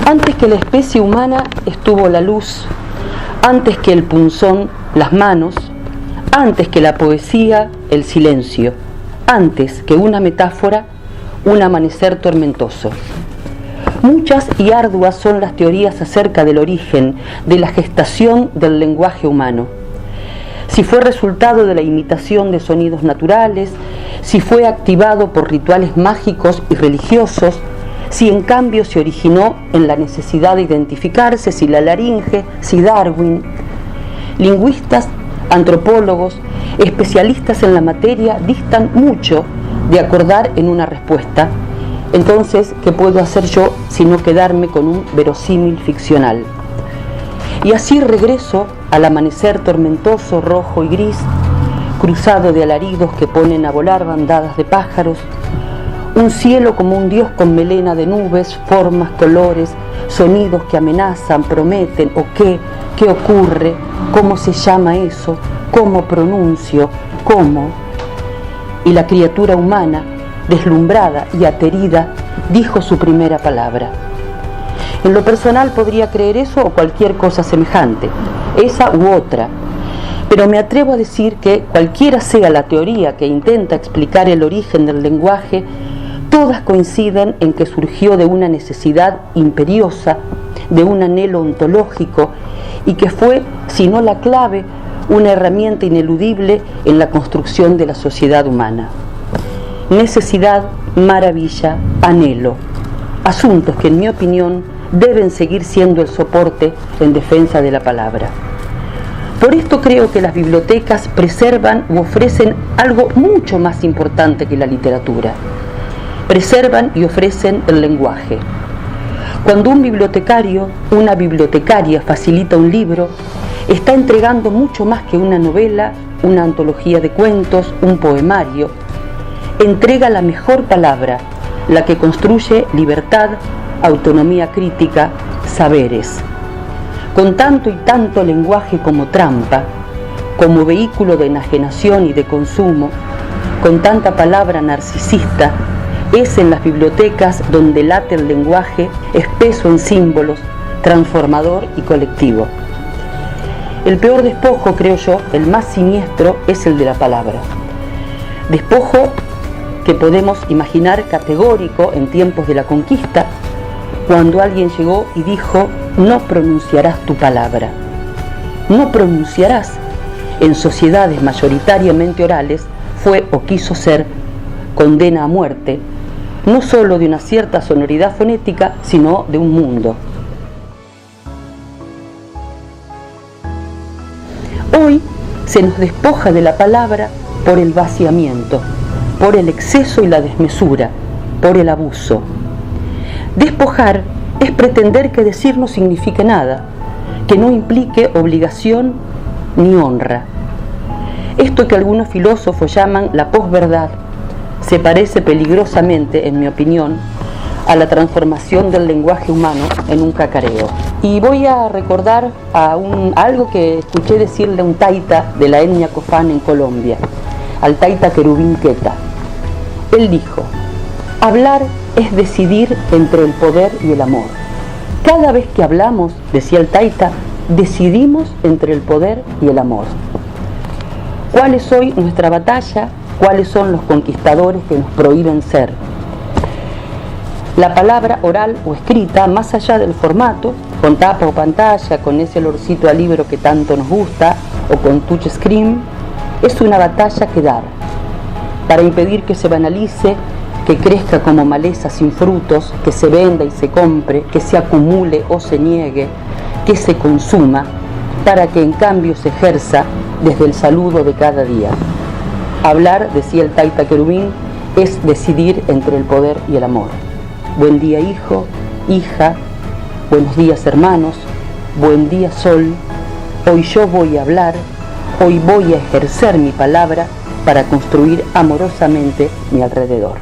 Antes que la especie humana estuvo la luz, antes que el punzón, las manos, antes que la poesía, el silencio, antes que una metáfora, un amanecer tormentoso. Muchas y arduas son las teorías acerca del origen, de la gestación del lenguaje humano. Si fue resultado de la imitación de sonidos naturales, si fue activado por rituales mágicos y religiosos, si en cambio se originó en la necesidad de identificarse, si la laringe, si Darwin. Lingüistas, antropólogos, especialistas en la materia distan mucho de acordar en una respuesta. Entonces, ¿qué puedo hacer yo sino quedarme con un verosímil ficcional? Y así regreso al amanecer tormentoso, rojo y gris, cruzado de alaridos que ponen a volar bandadas de pájaros, un cielo como un dios con melena de nubes, formas, colores, sonidos que amenazan, prometen, o qué ocurre, cómo se llama eso, cómo pronuncio, cómo. Y la criatura humana, deslumbrada y aterida, dijo su primera palabra. En lo personal podría creer eso o cualquier cosa semejante, esa u otra, pero me atrevo a decir que cualquiera sea la teoría que intenta explicar el origen del lenguaje, todas coinciden en que surgió de una necesidad imperiosa, de un anhelo ontológico, y que fue, si no la clave, una herramienta ineludible en la construcción de la sociedad humana. Necesidad, maravilla, anhelo, asuntos que en mi opinión deben seguir siendo el soporte en defensa de la palabra. Por esto creo que las bibliotecas preservan u ofrecen algo mucho más importante que la literatura. Preservan y ofrecen el lenguaje. Cuando un bibliotecario, una bibliotecaria facilita un libro, está entregando mucho más que una novela, una antología de cuentos, un poemario. Entrega la mejor palabra, la que construye libertad, autonomía crítica, saberes. Con tanto y tanto lenguaje como trampa, como vehículo de enajenación y de consumo, con tanta palabra narcisista, es en las bibliotecas donde late el lenguaje espeso en símbolos, transformador y colectivo. El peor despojo, creo yo, el más siniestro, es el de la palabra. Despojo que podemos imaginar categórico en tiempos de la conquista, cuando alguien llegó y dijo: no pronunciarás tu palabra. No pronunciarás, en sociedades mayoritariamente orales, fue o quiso ser condena a muerte, no solo de una cierta sonoridad fonética, sino de un mundo. Hoy se nos despoja de la palabra por el vaciamiento, por el exceso y la desmesura, por el abuso. Despojar es pretender que decir no signifique nada, que no implique obligación ni honra. Esto que algunos filósofos llaman la posverdad se parece peligrosamente, en mi opinión, a la transformación del lenguaje humano en un cacareo. Y voy a recordar algo que escuché decirle a un taita de la etnia Cofán en Colombia, al taita Querubín Queta. Él dijo: hablar es decidir entre el poder y el amor. Cada vez que hablamos, decía el taita, decidimos entre el poder y el amor. ¿Cuál es hoy nuestra batalla? ¿Cuáles son los conquistadores que nos prohíben ser? La palabra oral o escrita, más allá del formato, con tapa o pantalla, con ese olorcito a libro que tanto nos gusta, o con touchscreen, es una batalla que dar, para impedir que se banalice, que crezca como maleza sin frutos, que se venda y se compre, que se acumule o se niegue, que se consuma, para que en cambio se ejerza desde el saludo de cada día. Hablar, decía el taita Querubín, es decidir entre el poder y el amor. Buen día, hijo, hija, buenos días, hermanos, buen día, sol. Hoy yo voy a hablar, hoy voy a ejercer mi palabra para construir amorosamente mi alrededor.